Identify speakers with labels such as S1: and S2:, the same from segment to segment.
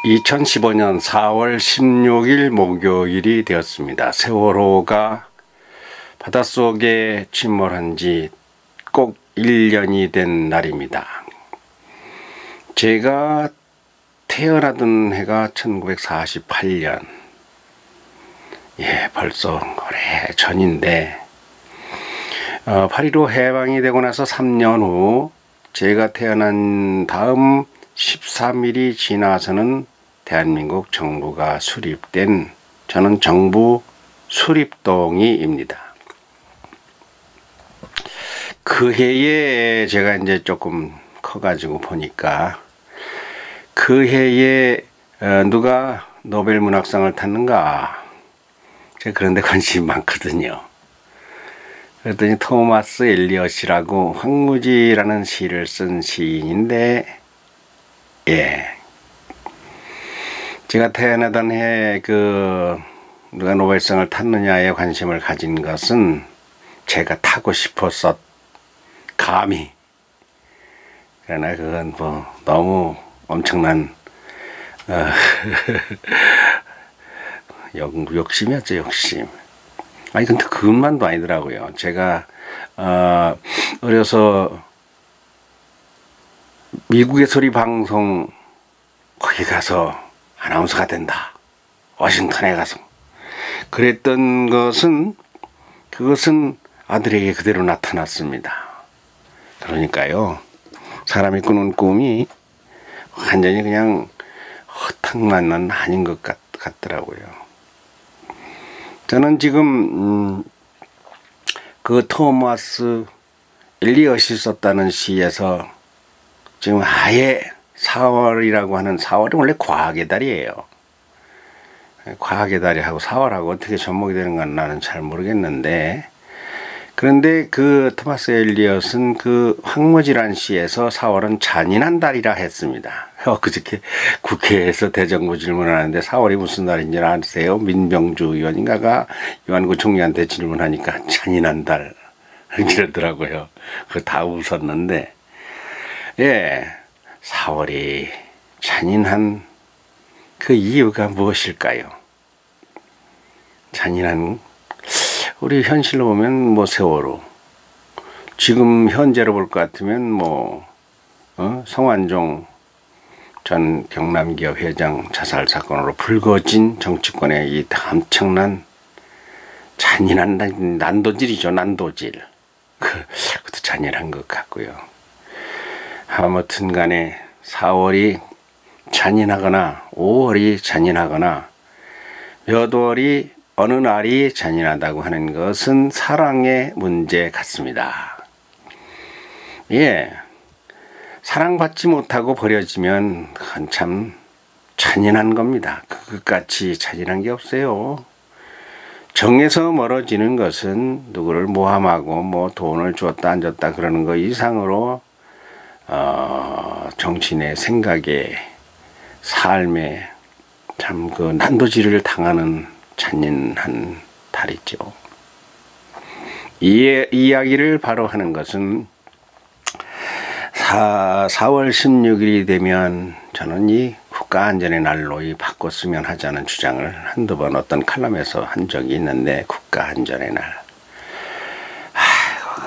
S1: 2015년 4월 16일 목요일이 되었습니다. 세월호가 바닷속에 침몰한 지 꼭 1년이 된 날입니다. 제가 태어나던 해가 1948년. 벌써 오래 전인데 8.15 해방이 되고 나서 3년 후 제가 태어난 다음 13일이 지나서는 대한민국 정부가 수립된, 저는 정부 수립동의입니다. 그 해에 제가 이제 조금 커가지고 보니까 그 해에 누가 노벨 문학상을 탔는가, 제가 그런 데 관심이 많거든요. 그랬더니 토마스 엘리엇이라고 황무지라는 시를 쓴 시인인데, 제가 태어나던 해 누가 노벨상을 탔느냐에 관심을 가진 것은 제가 타고 싶었었, 감히. 그러나 그건 너무 엄청난 욕심이었죠, 욕심. 아니 근데 그것만도 아니더라고요. 제가 어려서 미국의 소리 방송 거기 가서 아나운서가 된다, 워싱턴에 가서 그랬던 그것은 아들에게 그대로 나타났습니다. 그러니까요, 사람이 꾸는 꿈이 완전히 그냥 허탕만은 아닌 것 같더라고요. 저는 지금 그 토마스 엘리엇이 썼다는 시에서 지금 아예 4월이라고 하는, 4월이 원래 과학의 달이에요. 과학의 달이하고 4월하고 어떻게 접목이 되는 건 나는 잘 모르겠는데, 그런데 그 토마스 엘리엇은 그 황무지란 시에서 4월은 잔인한 달이라 했습니다. 그저께 국회에서 대정부 질문하는데 4월이 무슨 달인지 아세요? 민병주 의원인가가 유한구 총리한테 질문하니까 잔인한 달 이러더라고요. 그거 다 웃었는데, 4월이 잔인한 그 이유가 무엇일까요? 잔인한, 우리 현실로 보면 세월호, 지금 현재로 볼 것 같으면 성완종 전 경남기업 회장 자살 사건으로 불거진 정치권의 이 엄청난 잔인한 난도질이죠, 난도질. 그것도 잔인한 것 같고요. 아무튼 간에 4월이 잔인하거나 5월이 잔인하거나 몇 월이 어느 날이 잔인하다고 하는 것은 사랑의 문제 같습니다. 사랑받지 못하고 버려지면 한참 잔인한 겁니다. 그것같이 잔인한 게 없어요. 정에서 멀어지는 것은 누구를 모함하고 돈을 줬다 안 줬다 그러는 거 이상으로 정신의 생각에, 삶에 참 그 난도질을 당하는 잔인한 달이죠. 이 이야기를 바로 하는 것은 4월 16일이 되면 저는 이 국가안전의 날로 바꿨으면 하자는 주장을 한두 번 어떤 칼럼에서 한 적이 있는데, 국가안전의 날.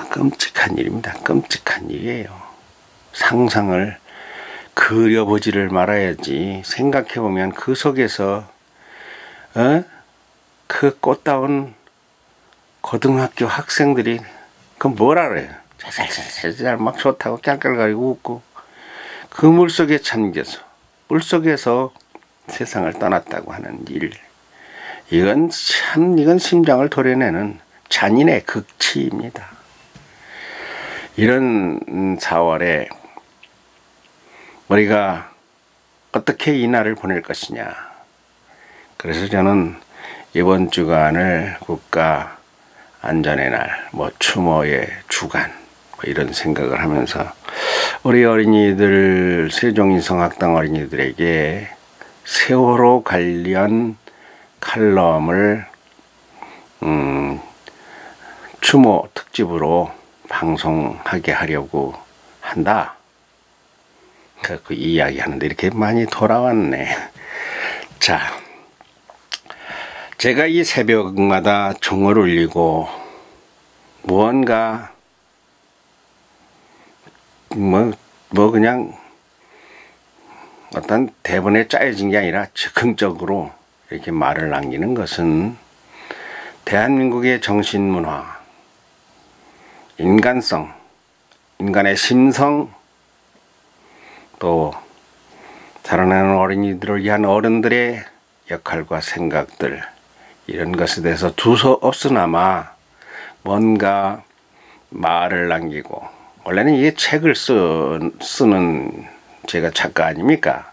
S1: 끔찍한 일입니다. 끔찍한 일이에요. 상상을 그려보지를 말아야지. 생각해보면 그 속에서 그 꽃다운 고등학교 학생들이 뭐라 그래요? 잘 막 좋다고 깔깔거리고 웃고 그 물속에 잠겨서 물속에서 세상을 떠났다고 하는 일, 이건 심장을 도려내는 잔인의 극치입니다. 이런 4월에 우리가 어떻게 이 날을 보낼 것이냐. 그래서 저는 이번 주간을 국가 안전의 날, 추모의 주간 이런 생각을 하면서 우리 어린이들, 세종인성학당 어린이들에게 세월호 관련 칼럼을 추모 특집으로 방송하게 하려고 한다. 그 이야기 하는데 이렇게 많이 돌아왔네. 자, 제가 이 새벽마다 종을 울리고 무언가 그냥 어떤 대본에 짜여진 게 아니라 즉흥적으로 이렇게 말을 남기는 것은 대한민국의 정신문화, 인간성, 인간의 심성, 또 자라나는 어린이들을 위한 어른들의 역할과 생각들, 이런 것에 대해서 두서없으나마 뭔가 말을 남기고, 원래는 이게 책을 쓰는 제가 작가 아닙니까?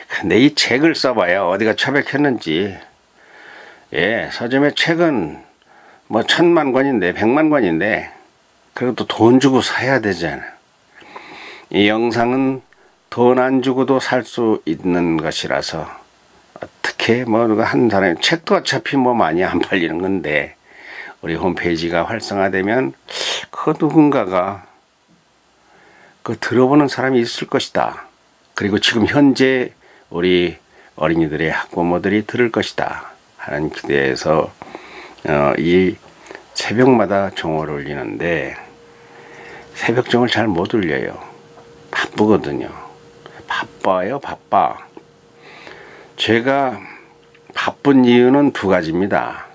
S1: 근데 이 책을 써봐야 어디가 처백했는지. 예, 서점의 책은 뭐 1000만 권인데 100만 권인데 그래도 돈 주고 사야 되잖아. 이 영상은 돈 안 주고도 살 수 있는 것이라서 어떻게 뭐 누가 한 사람이, 책도 어차피 뭐 많이 안 팔리는 건데 우리 홈페이지가 활성화되면 그 누군가가 그 들어보는 사람이 있을 것이다. 그리고 지금 현재 우리 어린이들의 학부모들이 들을 것이다 하는 기대에서 이 새벽마다 종을 울리는데, 새벽종을 잘 못 울려요. 바쁘거든요. 바빠요, 바빠. 제가 바쁜 이유는 두 가지입니다.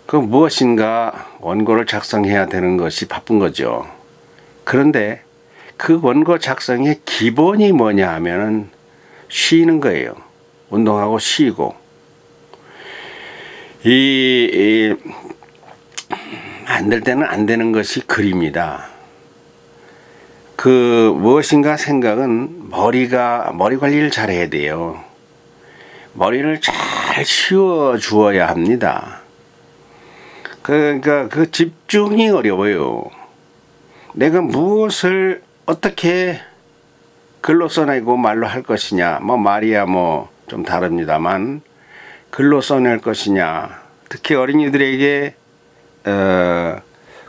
S1: 그 무엇인가 원고를 작성해야 되는 것이 바쁜 거죠. 그런데 그 원고 작성의 기본이 뭐냐 하면은 쉬는 거예요. 운동하고 쉬고. 안 될 때는 안 되는 것이 글입니다. 그 무엇인가 생각은 머리 관리를 잘 해야 돼요. 머리를 잘 쉬어 주어야 합니다. 그러니까 그 집중이 어려워요. 내가 무엇을 어떻게 글로 써내고 말로 할 것이냐, 뭐 말이야 뭐 좀 다릅니다만 글로 써낼 것이냐, 특히 어린이들에게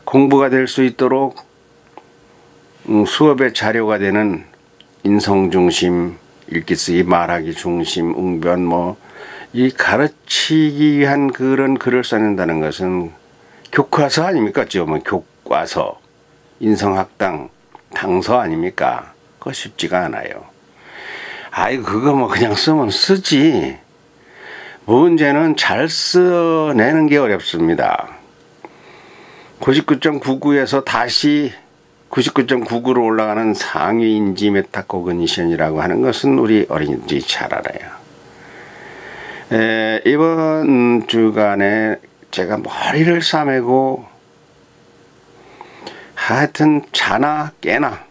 S1: 공부가 될 수 있도록 수업의 자료가 되는 인성중심, 읽기쓰기 말하기 중심, 웅변 뭐 이 가르치기 위한 그런 글을 써낸다는 것은 교과서 아닙니까? 뭐 교과서, 인성학당, 당서 아닙니까? 그거 쉽지가 않아요. 아이 그거 뭐 그냥 쓰면 쓰지. 문제는 잘 써내는 게 어렵습니다. 99.99에서 다시 99.99로 올라가는 상위 인지 메타코그니션이라고 하는 것은 우리 어린이들이 잘 알아요. 이번 주간에 제가 머리를 싸매고 하여튼 자나 깨나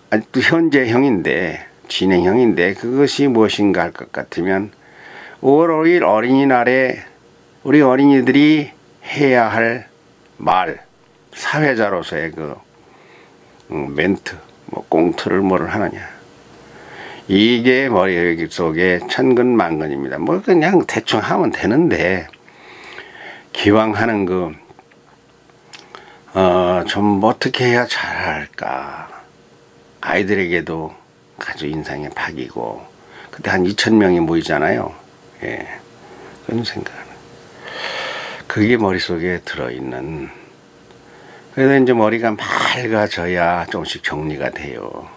S1: 아직도 현재형인데 진행형인데 그것이 무엇인가 할 것 같으면 5월 5일 어린이날에 우리 어린이들이 해야 할 말, 사회자로서의 그 멘트, 뭐 꽁트를 뭐를 하느냐, 이게 머릿속에 천근만근입니다. 뭐 그냥 대충 하면 되는데 기왕 하는 좀 어떻게 해야 잘할까. 아이들에게도 아주 인상에 박이고, 그때 한 2000명이 모이잖아요. 예, 그런 생각은 그게 머릿속에 들어있는. 그래서 이제 머리가 맑아져야 조금씩 정리가 돼요.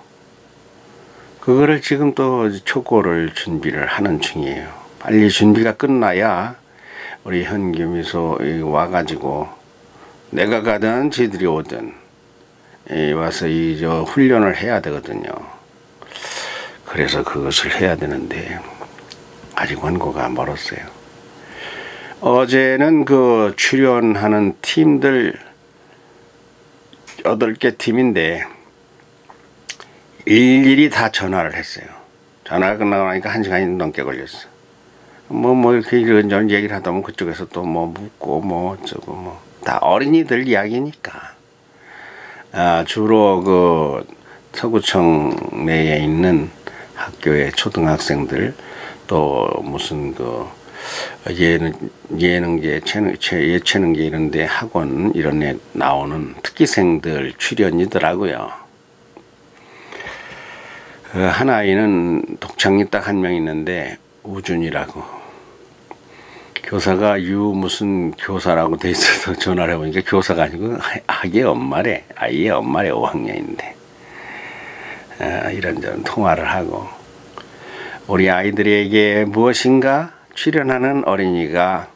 S1: 그거를 지금 또 초고를 준비를 하는 중이에요. 빨리 준비가 끝나야 우리 현규미소 와가지고 내가 가든 지들이 오든 와서 저 훈련을 해야 되거든요. 그래서 그것을 해야 되는데 아직 원고가 멀었어요. 어제는 그 출연하는 팀들 8개 팀인데 일일이 다 전화를 했어요. 전화가 끝나고 나니까 1시간이 넘게 걸렸어. 이렇게 이런저런 얘기를 하다 보면 그쪽에서 또 뭐 묻고 뭐 어쩌고 뭐 다 어린이들 이야기니까. 주로 그 서구청 내에 있는 학교의 초등학생들, 또 무슨 그 예능계, 예체능계 이런데 학원 이런 데 나오는 특기생들 출연이더라고요. 한 아이는 독창이 딱 한 명 있는데 우준이라고, 교사가 유 무슨 교사라고 돼 있어서 전화를 해보니까 교사가 아니고 아기의 엄마래. 아이의 엄마래. 5학년인데 이런저런 통화를 하고, 우리 아이들에게 무엇인가 출연하는 어린이가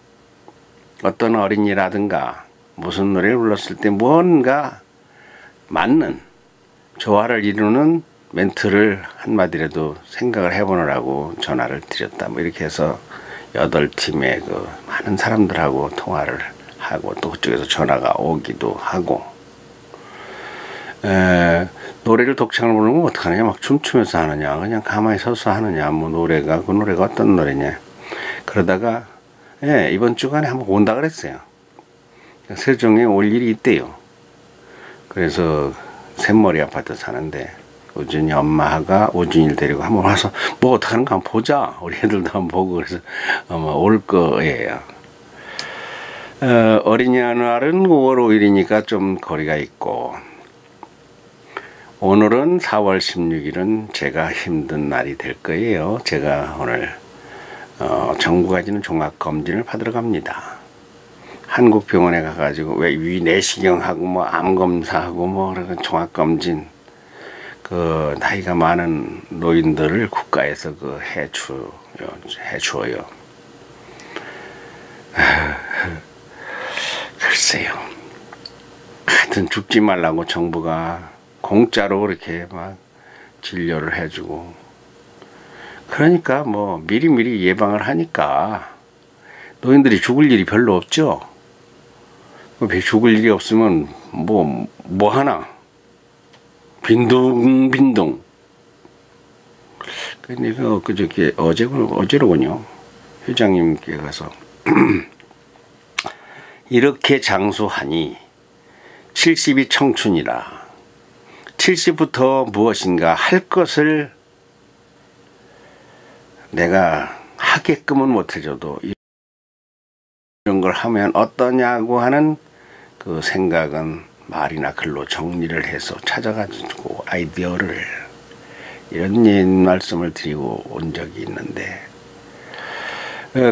S1: 어떤 어린이라든가 무슨 노래를 불렀을 때 뭔가 맞는 조화를 이루는 멘트를 한마디라도 생각을 해보느라고 전화를 드렸다. 뭐 이렇게 해서 8팀의 그 많은 사람들하고 통화를 하고, 또 그쪽에서 전화가 오기도 하고, 노래를 독창을 부르면 어떡하느냐, 막 춤추면서 하느냐, 그냥 가만히 서서 하느냐, 뭐 노래가, 그 노래가 어떤 노래냐. 그러다가 이번 주간에 한번 온다 그랬어요. 세종에 올 일이 있대요. 그래서 샘머리 아파트 사는데 우준이 엄마가 우준이를 데리고 한번 와서 뭐 어떡하는가 한번 보자. 우리 애들도 한번 보고. 그래서 아마 올 거예요. 어린이날은 5월 5일이니까 좀 거리가 있고, 오늘은 4월 16일은 제가 힘든 날이 될 거예요. 제가 오늘 정부가 지는 종합검진을 받으러 갑니다. 한국병원에 가가지고 왜 위 내시경하고 뭐 암검사하고 뭐 그런 종합검진, 그 나이가 많은 노인들을 국가에서 그 해주어요. 글쎄요. 하여튼 죽지 말라고 정부가 공짜로 이렇게 막 진료를 해주고, 그러니까 뭐 미리미리 예방을 하니까 노인들이 죽을 일이 별로 없죠. 죽을 일이 없으면 뭐 하나 빈둥빈둥. 근데 그저께 어제로군요. 회장님께 가서 이렇게 장수하니 70이 청춘이라. 70부터 무엇인가 할 것을 내가 하게끔은 못해줘도 이런 걸 하면 어떠냐고 하는 그 생각은 말이나 글로 정리를 해서 찾아가지고 아이디어를, 이런 말씀을 드리고 온 적이 있는데,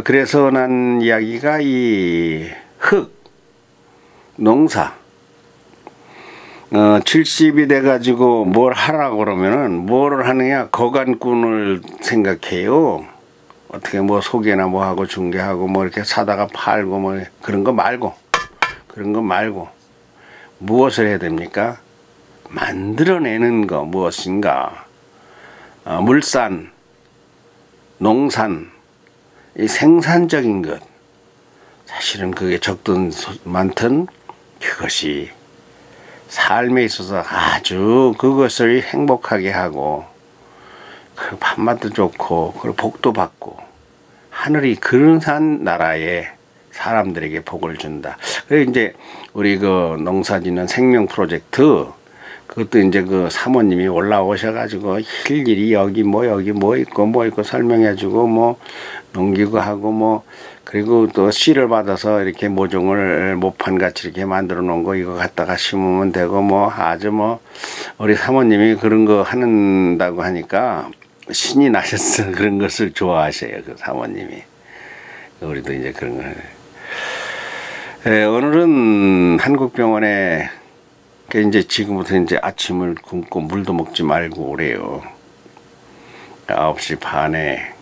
S1: 그래서 난 이야기가 이 농사 70이 돼가지고 뭘 하라고 그러면은 뭘 하느냐, 거간꾼을 생각해요. 어떻게 뭐 소개나 뭐 하고 중개하고 뭐 이렇게 사다가 팔고 뭐 그런 거 말고 무엇을 해야 됩니까? 만들어내는 거, 무엇인가. 물산, 농산, 이 생산적인 것. 사실은 그게 적든 많든 그것이 삶에 있어서 아주 그것을 행복하게 하고, 그 밥맛도 좋고, 그리고 복도 받고, 하늘이 그런한 나라에 사람들에게 복을 준다. 그래서 이제 우리 그 농사짓는 생명 프로젝트, 그것도 이제 그 사모님이 올라오셔가지고 일일이 여기 뭐 있고 설명해주고 뭐 농기구 하고 뭐, 그리고 또 씨를 받아서 이렇게 모종을 모판같이 이렇게 만들어 놓은 거 이거 갖다가 심으면 되고, 뭐 아주 뭐 우리 사모님이 그런 거 한다고 하니까 신이 나셨어. 그런 것을 좋아하셔요, 그 사모님이. 우리도 이제 그런 거. 오늘은 한국병원에 이제 지금부터 이제 아침을 굶고 물도 먹지 말고 오래요. 9시 반에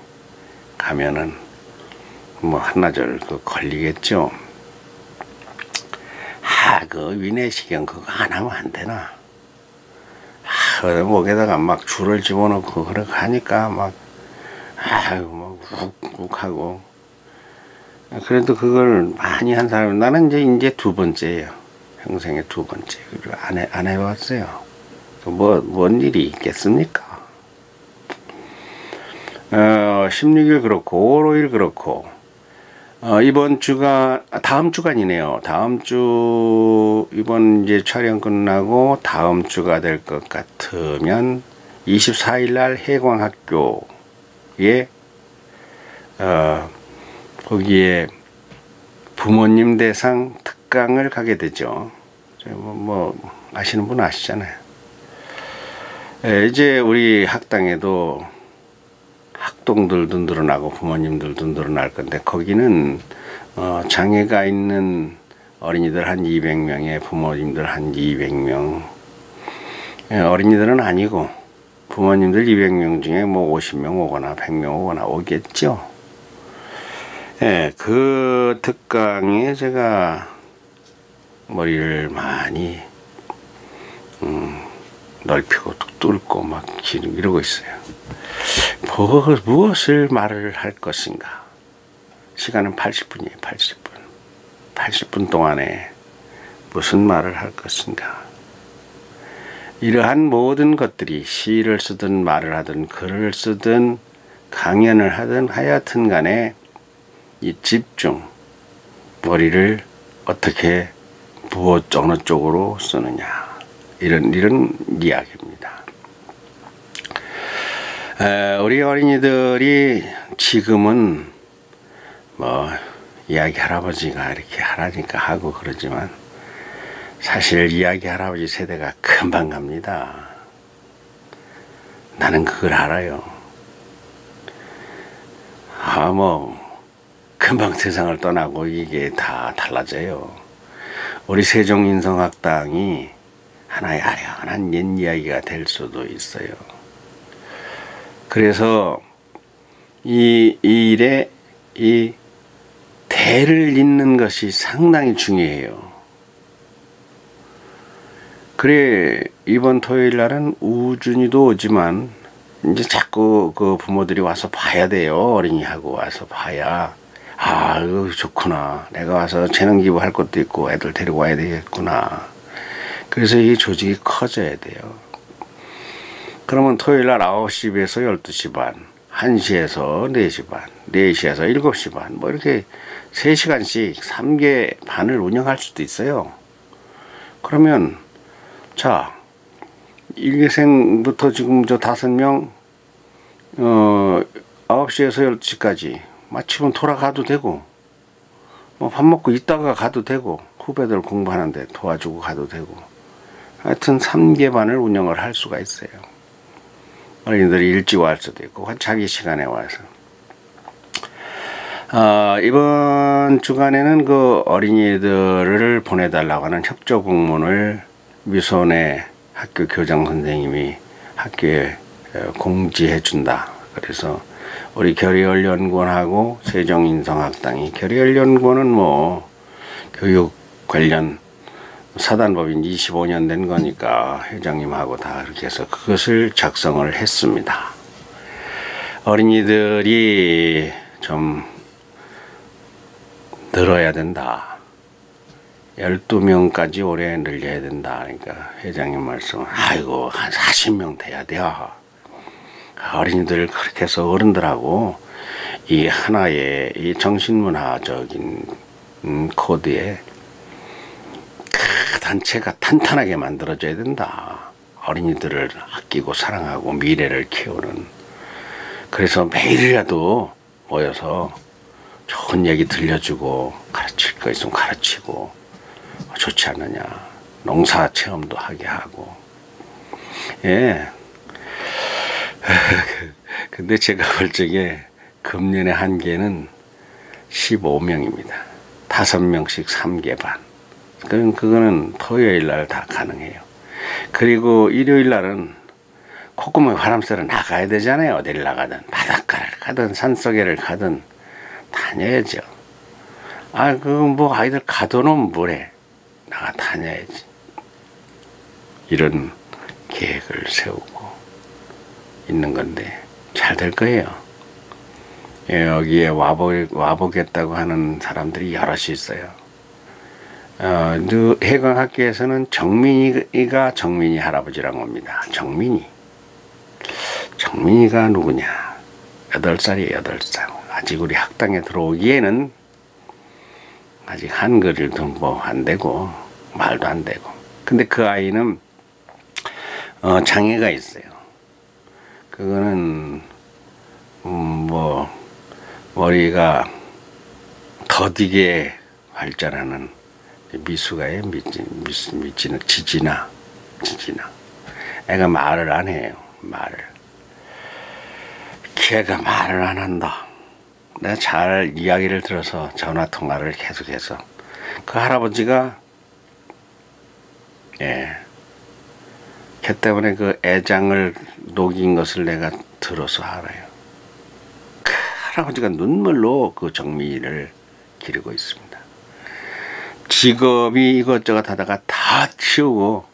S1: 가면은 뭐 한나절 걸리겠죠. 그 위내시경 그거 안 하면 안 되나? 목에다가 막 줄을 집어넣고 그렇게 하니까 막 욱욱하고. 그래도 그걸 많이 한 사람은, 나는 이제 2번째예요. 평생에 2번째. 그리고 안 해봤어요. 뭔 일이 있겠습니까? 16일 그렇고 5월 5일 그렇고, 이번 주가 다음 주간이네요. 다음 주, 이번 이제 촬영 끝나고 다음 주가 될 것 같으면 24일 날 해광학교에 거기에 부모님 대상 특강을 가게 되죠. 뭐 아시는 분 아시잖아요. 이제 우리 학당에도 학동들도 늘어나고 부모님들도 늘어날 건데 거기는 장애가 있는 어린이들 한 200명에 부모님들 한 200명, 어린이들은 아니고 부모님들 200명 중에 뭐 50명 오거나 100명 오거나 오겠죠. 예, 그 특강에 제가 머리를 많이 넓히고 뚫고 막 이러고 있어요. 무엇을 말을 할 것인가. 시간은 80분이에요. 80분. 80분 동안에 무슨 말을 할 것인가. 이러한 모든 것들이 시를 쓰든 말을 하든 글을 쓰든 강연을 하든 하여튼 간에 이 집중, 머리를 어떻게 어느 쪽으로 쓰느냐, 이런 이야기입니다. 우리 어린이들이 지금은 뭐 이야기 할아버지가 이렇게 하라니까 하고 그러지만 사실 이야기 할아버지 세대가 금방 갑니다. 나는 그걸 알아요. 뭐 금방 세상을 떠나고 이게 다 달라져요. 우리 세종인성학당이 하나의 아련한 옛 이야기가 될 수도 있어요. 그래서 이 일에 이 대를 잇는 것이 상당히 중요해요. 그래, 이번 토요일 날은 우준이도 오지만 이제 자꾸 그 부모들이 와서 봐야 돼요. 어린이하고 와서 봐야, 아, 이거 좋구나. 내가 와서 재능 기부할 것도 있고 애들 데리고 와야 되겠구나. 그래서 이 조직이 커져야 돼요. 그러면 토요일 날 9시에서 12시 반, 1시에서 4시 반, 4시에서 7시 반, 뭐 이렇게 3시간씩 3개 반을 운영할 수도 있어요. 그러면 자, 1개생부터 지금 저 5명 9시에서 12시까지 마치면 돌아가도 되고, 뭐 밥 먹고 있다가 가도 되고, 후배들 공부하는데 도와주고 가도 되고, 하여튼 3개 반을 운영을 할 수가 있어요. 어린이들이 일찍 올 수도 있고 자기 시간에 와서. 이번 주간에는 그 어린이들을 보내달라고 하는 협조 공문을 미소네 학교 교장 선생님이 학교에 공지해 준다. 그래서 우리 결의연구원하고 세종인성학당이, 결의연구원은 뭐 교육 관련 사단법인 25년 된 거니까 회장님하고 다 그렇게 해서 그것을 작성을 했습니다. 어린이들이 좀 늘어야 된다. 12명까지 올해 늘려야 된다. 그러니까 회장님 말씀은 아이고 한 40명 돼야 돼요. 어린이들 그렇게 해서 어른들하고 이 하나의 이 정신문화적인 코드에 그 단체가 탄탄하게 만들어져야 된다. 어린이들을 아끼고 사랑하고 미래를 키우는. 그래서 매일이라도 모여서 좋은 얘기 들려주고 가르칠 거 있으면 가르치고, 좋지 않느냐. 농사 체험도 하게 하고. 예. 근데 제가 볼 적에 금년의 한계는 15명입니다. 5명씩 3개 반. 그거는 토요일 날 다 가능해요. 그리고 일요일 날은 콧구멍에 바람 쐬러 나가야 되잖아요. 어디를 나가든 바닷가를 가든 산속에를 가든 다녀야죠. 그건 뭐 아이들 가둬놓으면 뭐래. 나가 다녀야지. 이런 계획을 세우고 있는 건데 잘 될 거예요. 여기에 와보겠다고 하는 사람들이 여럿이 있어요. 해광학교에서는 정민이가 정민이 할아버지라고 합니다. 정민이가 누구냐? 8살이에요. 8살. 아직 우리 학당에 들어오기에는 아직 한글을 뭐 안 되고 말도 안 되고. 근데 그 아이는 장애가 있어요. 그거는 뭐 머리가 더디게 발전하는 미수가의 지지나. 애가 말을 안 해요. 말을. 걔가 말을 안 한다. 내가 잘 이야기를 들어서 전화통화를 계속해서 그 할아버지가 걔 때문에 그 애장을 녹인 것을 내가 들어서 알아요. 그 할아버지가 눈물로 그 정미를 기르고 있습니다. 직업이 이것저것 하다가 다 치우고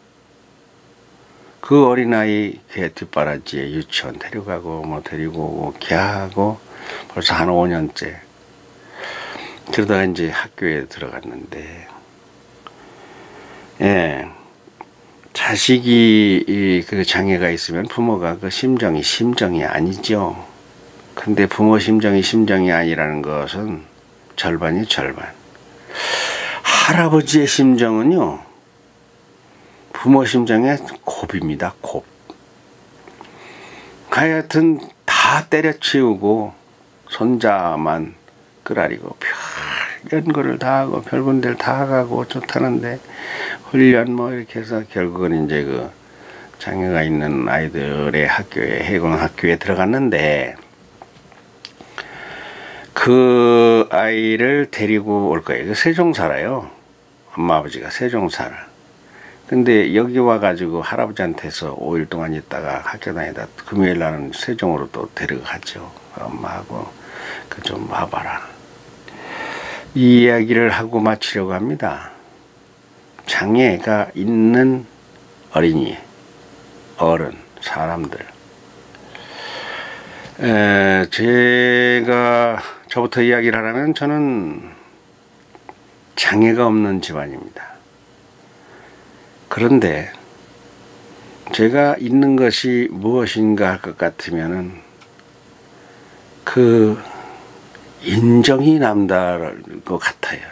S1: 그 어린아이 걔 뒷바라지에 유치원 데려가고 뭐 데리고 오고 걔하고 벌써 한 5년째 그러다가 이제 학교에 들어갔는데 자식이 그 장애가 있으면 부모가 그 심정이 아니죠. 근데 부모 심정이 아니라는 것은 절반이 절반. 할아버지의 심정은요, 부모 심정의 곱입니다. 곱. 하여튼 다 때려치우고 손자만 끌아리고 별연 거를 다 하고 별본 데를 다 가고 좋다는데 훈련 뭐 이렇게 해서 결국은 이제 그 장애가 있는 아이들의 학교에 해군 학교에 들어갔는데 그 아이를 데리고 올 거예요. 그 세종 살아요. 엄마 아버지가 세종 살아. 근데 여기 와가지고 할아버지한테서 5일 동안 있다가 학교 다니다 금요일 날은 세종으로 또 데려가죠. 엄마하고 그 좀 와봐라. 이 이야기를 하고 마치려고 합니다. 장애가 있는 어린이, 어른, 사람들. 저부터 이야기를 하라면 저는 장애가 없는 집안입니다. 그런데 제가 있는 것이 무엇인가 할 것 같으면은 그 인정이 남다를 것 같아요.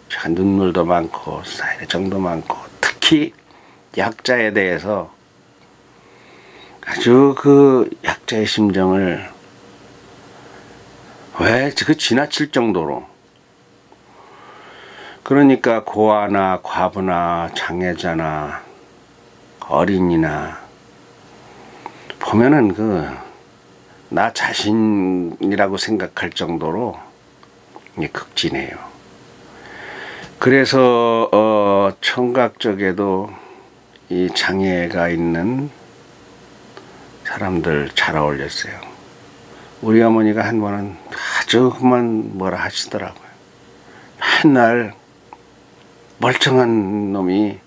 S1: 제가 눈물도 많고 사회정도 많고 특히 약자에 대해서 아주 그 약자의 심정을 왜 그 지나칠 정도로 그러니까 고아나 과부나 장애자나 어린이나 보면은 그 나 자신이라고 생각할 정도로 극진해요. 그래서 청각 쪽에도 이 장애가 있는 사람들 잘 어울렸어요. 우리 어머니가 한 번은 아주 그만 뭐라 하시더라고요. 맨날 멀쩡한 놈이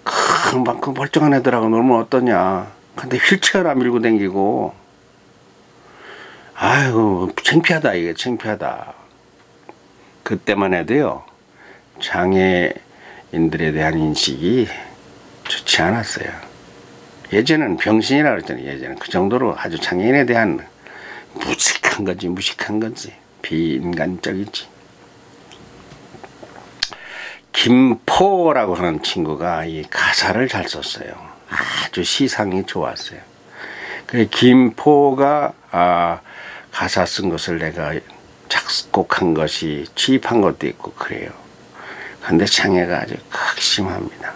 S1: 금방금 멀쩡한 애들하고 놀면 어떠냐. 근데 휠체어나 밀고 댕기고 아이고 창피하다. 이게 창피하다. 그때만 해도요 장애인들에 대한 인식이 좋지 않았어요. 예전에는 병신이라고 그랬잖아요. 예전에는 그 정도로 아주 장애인에 대한 무식한 거지 비인간적이지. 김포라고 하는 친구가 이 가사를 잘 썼어요. 아주 시상이 좋았어요. 그 김포가 가사 쓴 것을 내가 작곡한 것이 취입한 것도 있고 그래요. 근데 장애가 아주 극심합니다.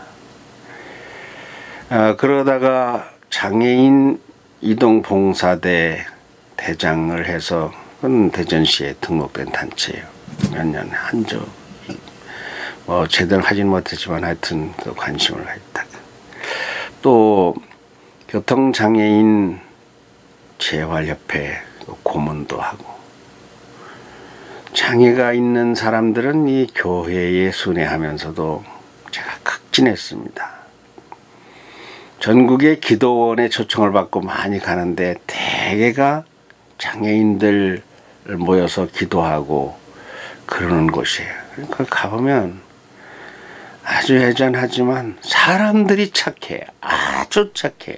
S1: 그러다가 장애인 이동봉사대 대장을 해서 그건 대전시에 등록된 단체예요. 몇 년 한조 뭐 제대로 하진 못했지만 하여튼 그 관심을 가졌다가 또 교통장애인 재활협회 고문도 하고 장애가 있는 사람들은 이 교회에 순회하면서도 제가 극진했습니다. 전국의 기도원에 초청을 받고 많이 가는데 대개가 장애인들 모여서 기도하고 그러는 곳이에요. 그러니까 가보면 아주 애잔하지만 사람들이 착해요. 아주 착해요.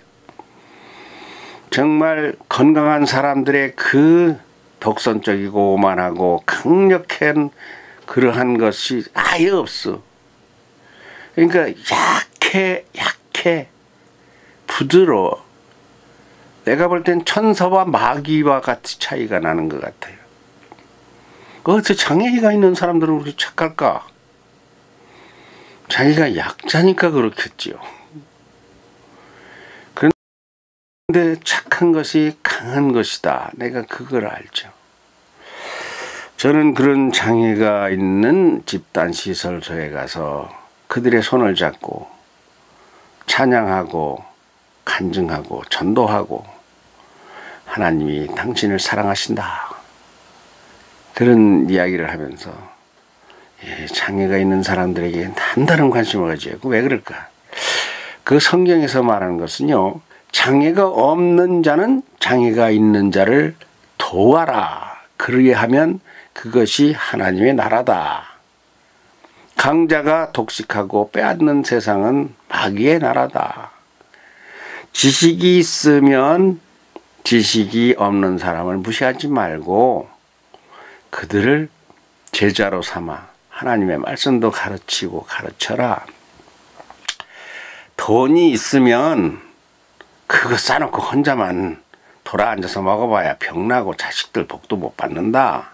S1: 정말 건강한 사람들의 그 독선적이고 오만하고 강력한 그러한 것이 아예 없어. 그러니까 약해 부드러워. 내가 볼 땐 천사와 마귀와 같이 차이가 나는 것 같아요. 어떻게 장애가 있는 사람들은 그렇게 착할까? 자기가 약자니까 그렇겠지요. 근데 착한 것이 강한 것이다. 내가 그걸 알죠. 저는 그런 장애가 있는 집단 시설소에 가서 그들의 손을 잡고 찬양하고 간증하고 전도하고 하나님이 당신을 사랑하신다. 그런 이야기를 하면서 장애가 있는 사람들에게 남다른 관심을 가지고 왜 그럴까? 그 성경에서 말하는 것은요. 장애가 없는 자는 장애가 있는 자를 도와라. 그리하면 그것이 하나님의 나라다. 강자가 독식하고 빼앗는 세상은 마귀의 나라다. 지식이 있으면 지식이 없는 사람을 무시하지 말고 그들을 제자로 삼아 하나님의 말씀도 가르치고 가르쳐라. 돈이 있으면 그거 싸놓고 혼자만 돌아앉아서 먹어봐야 병나고 자식들 복도 못 받는다.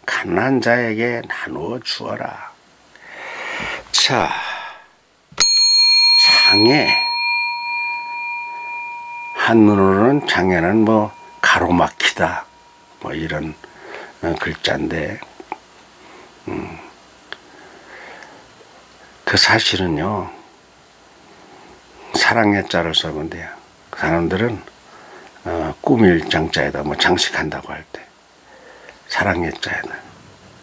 S1: 가난한 자에게 나누어 주어라. 자, 장애. 한문으로는 장애는 뭐 가로막히다 뭐 이런 글자인데 그 사실은요 사랑의 자를 써면 돼요. 그 사람들은 꾸밀 장자에다 뭐 장식한다고 할 때 사랑의 자에다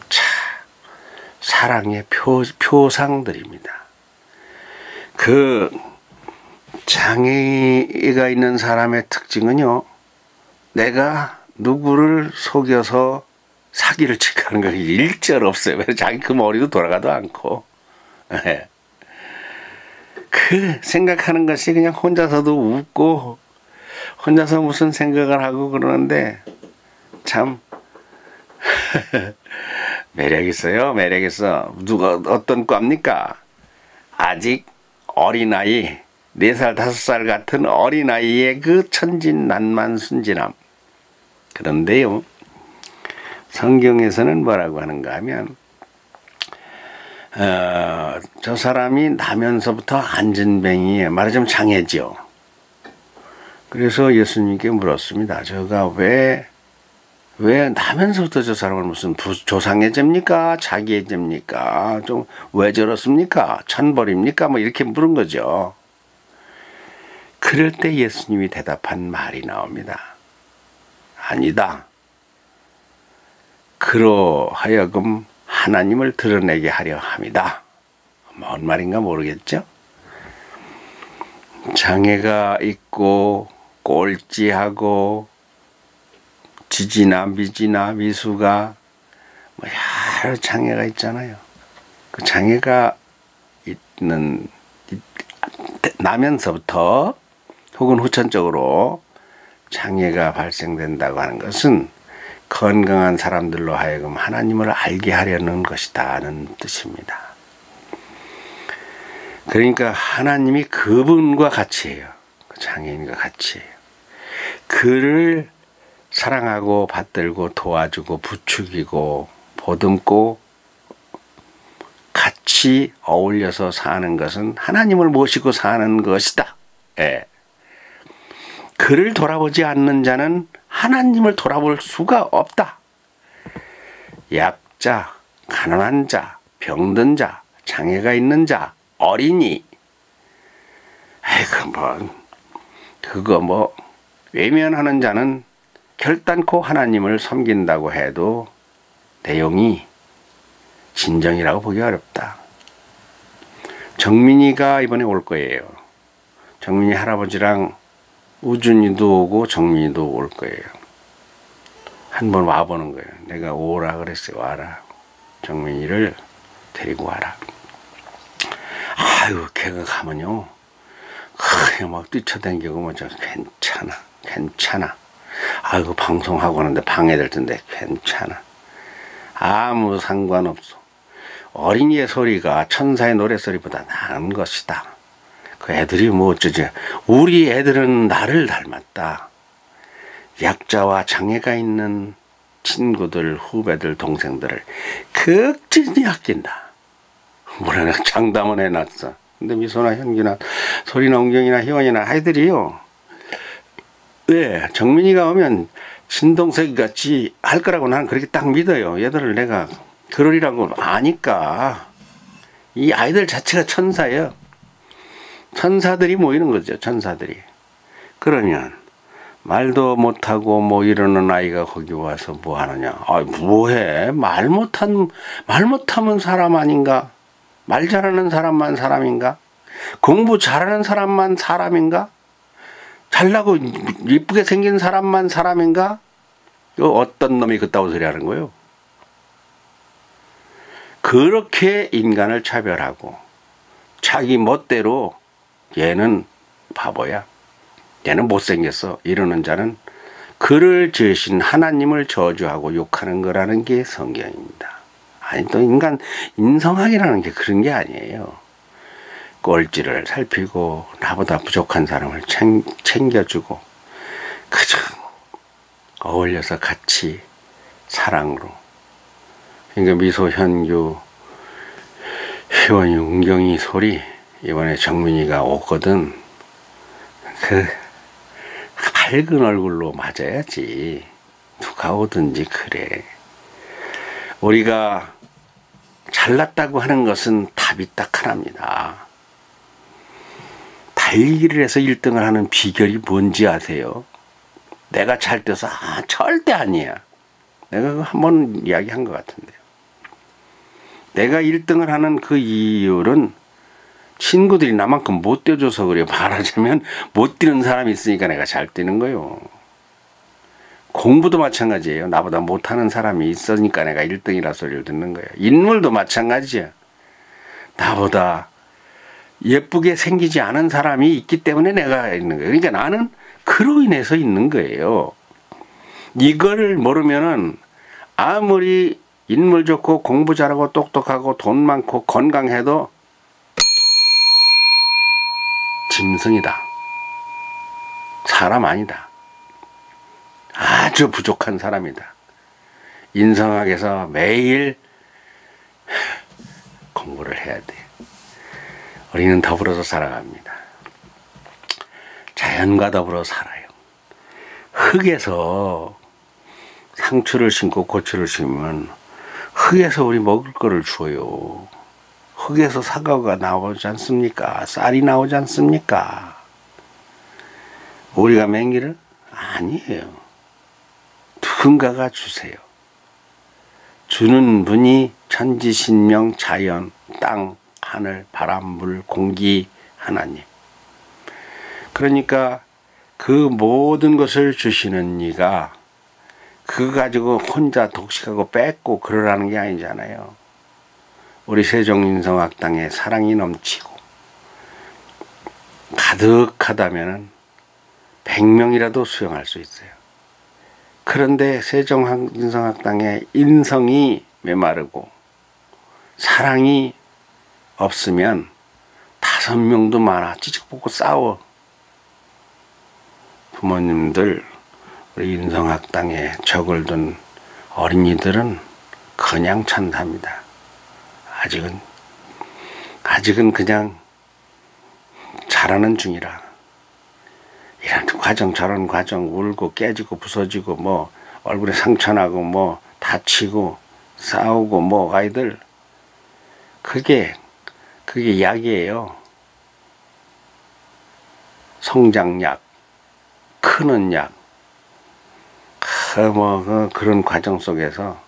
S1: 차 사랑의 표상들입니다. 그 장애가 있는 사람의 특징은요, 내가 누구를 속여서 사기를 칠하는 거 일절 없어요. 왜 자기 그 머리도 돌아가도 않고. 그 생각하는 것이 그냥 혼자서도 웃고, 혼자서 무슨 생각을 하고 그러는데, 참, 매력 있어요. 매력 있어. 누가, 어떤 과입니까? 아직 어린아이, 4살, 5살 같은 어린아이의 그 천진난만 순진함. 그런데요, 성경에서는 뭐라고 하는가 하면, 저 사람이 나면서부터 안진뱅이, 말하자면 장애죠. 그래서 예수님께 물었습니다. 저가 왜 나면서부터 저 사람을 무슨 조상의 죄입니까? 자기의 죄입니까? 좀 왜 저렇습니까? 천벌입니까? 뭐 이렇게 물은 거죠. 그럴 때 예수님이 대답한 말이 나옵니다. 아니다. 그러하여금 하나님을 드러내게 하려 함이다. 뭔 말인가 모르겠죠? 장애가 있고 꼴찌하고 지지나 미지나 미수가 뭐 여러 장애가 있잖아요. 그 장애가 있는 나면서부터 혹은 후천적으로 장애가 발생된다고 하는 것은 건강한 사람들로 하여금 하나님을 알게 하려는 것이다는 뜻입니다. 그러니까 하나님이 그분과 같이 해요. 그 장애인과 같이 해요. 그를 사랑하고 받들고 도와주고 부추기고 보듬고 같이 어울려서 사는 것은 하나님을 모시고 사는 것이다. 예. 그를 돌아보지 않는 자는 하나님을 돌아볼 수가 없다. 약자, 가난한 자, 병든 자, 장애가 있는 자, 어린이. 그거 뭐 외면하는 자는 결단코 하나님을 섬긴다고 해도 내용이 진정이라고 보기 어렵다. 정민이가 이번에 올 거예요. 정민이 할아버지랑 우준이도 오고 정민이도 올 거예요. 한번 와보는 거예요. 내가 오라 그랬어요. 와라. 정민이를 데리고 와라. 아유, 걔가 가면요, 그냥 막 뛰쳐다니고 뭐 저 괜찮아. 아이고, 방송하고 하는데 방해될 텐데 괜찮아. 아무 상관없어. 어린이의 소리가 천사의 노래소리보다 나은 것이다. 그 애들이 뭐 어쩌지. 우리 애들은 나를 닮았다. 약자와 장애가 있는 친구들, 후배들, 동생들을 극진히 아낀다. 뭐라 장담은 해놨어. 근데 미소나 현기나 소리나 웅경이나 희원이나 아이들이요, 네, 정민이가 오면 친동생 같이 할 거라고 나는 그렇게 딱 믿어요. 얘들을 내가 그러리라고 아니까. 이 아이들 자체가 천사예요. 천사들이 모이는 거죠. 천사들이. 그러면 말도 못하고 뭐 이러는 아이가 거기 와서 뭐 하느냐. 아, 뭐해. 말 못하면 사람 아닌가. 말 잘하는 사람만 사람인가. 공부 잘하는 사람만 사람인가. 잘나고 이쁘게 생긴 사람만 사람인가? 어떤 놈이 그따위 소리 하는 거예요? 그렇게 인간을 차별하고 자기 멋대로 얘는 바보야, 얘는 못생겼어 이러는 자는 그를 지으신 하나님을 저주하고 욕하는 거라는 게 성경입니다. 아니 또 인간 인성학이라는 게 그런 게 아니에요. 꼴찌를 살피고 나보다 부족한 사람을 챙겨주고 그저 어울려서 같이 사랑으로. 그러니까 미소, 현규, 희원이, 은경이 소리 이번에 정민이가 오거든. 그 밝은 얼굴로 맞아야지. 누가 오든지 그래. 우리가 잘났다고 하는 것은 답이 딱 하나입니다. 달리기를 해서 1등을 하는 비결이 뭔지 아세요? 내가 잘 뛰어서 절대 아니야. 내가 그거 한번 이야기한 것 같은데요. 내가 1등을 하는 그 이유는 친구들이 나만큼 못 뛰어줘서 그래요. 말하자면 못 뛰는 사람이 있으니까 내가 잘 뛰는 거예요. 공부도 마찬가지예요. 나보다 못하는 사람이 있으니까 내가 1등이라 소리를 듣는 거예요. 인물도 마찬가지야. 나보다 예쁘게 생기지 않은 사람이 있기 때문에 내가 있는 거예요. 그러니까 나는 그로 인해서 있는 거예요. 이거를 모르면은 아무리 인물 좋고 공부 잘하고 똑똑하고 돈 많고 건강해도 짐승이다. 사람 아니다. 아주 부족한 사람이다. 인성학에서 매일 공부를 해야 돼. 우리는 더불어서 살아갑니다. 자연과 더불어 살아요. 흙에서 상추를 심고 고추를 심으면 흙에서 우리 먹을 거를 줘요. 흙에서 사과가 나오지 않습니까? 쌀이 나오지 않습니까? 우리가 맹기를? 아니에요. 누군가가 주세요. 주는 분이 천지신명, 자연, 땅, 하늘, 바람, 물, 공기, 하나님. 그러니까 그 모든 것을 주시는 이가 그거 가지고 혼자 독식하고 뺏고 그러라는 게 아니잖아요. 우리 세종인성학당에 사랑이 넘치고 가득하다면 100명이라도 수용할 수 있어요. 그런데 세종인성학당에 인성이 메마르고 사랑이 없으면 5명도 많아 찌직볶고 싸워. 부모님들 우리 인성학당에 적을 둔 어린이들은 그냥 천사입니다. 아직은 그냥 자라는 중이라. 이런 과정 저런 과정 울고 깨지고 부서지고 뭐 얼굴에 상처나고 뭐 다치고 싸우고 뭐 아이들 그게 약이에요. 성장약, 크는 약. 그런 과정 속에서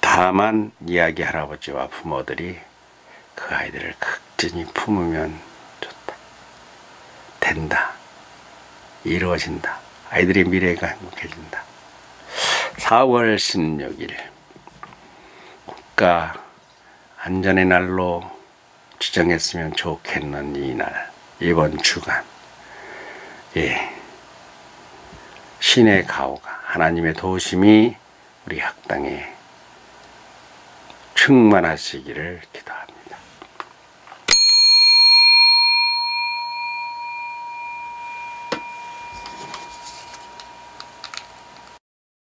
S1: 다만 이야기 할아버지와 부모들이 그 아이들을 극진히 품으면 좋다. 된다. 이루어진다. 아이들의 미래가 행복해진다. 4월 16일 국가 안전의 날로 지정했으면 좋겠는 이날, 이번 주간, 신의 가호가 하나님의 도우심이 우리 학당에 충만하시기를 기도합니다.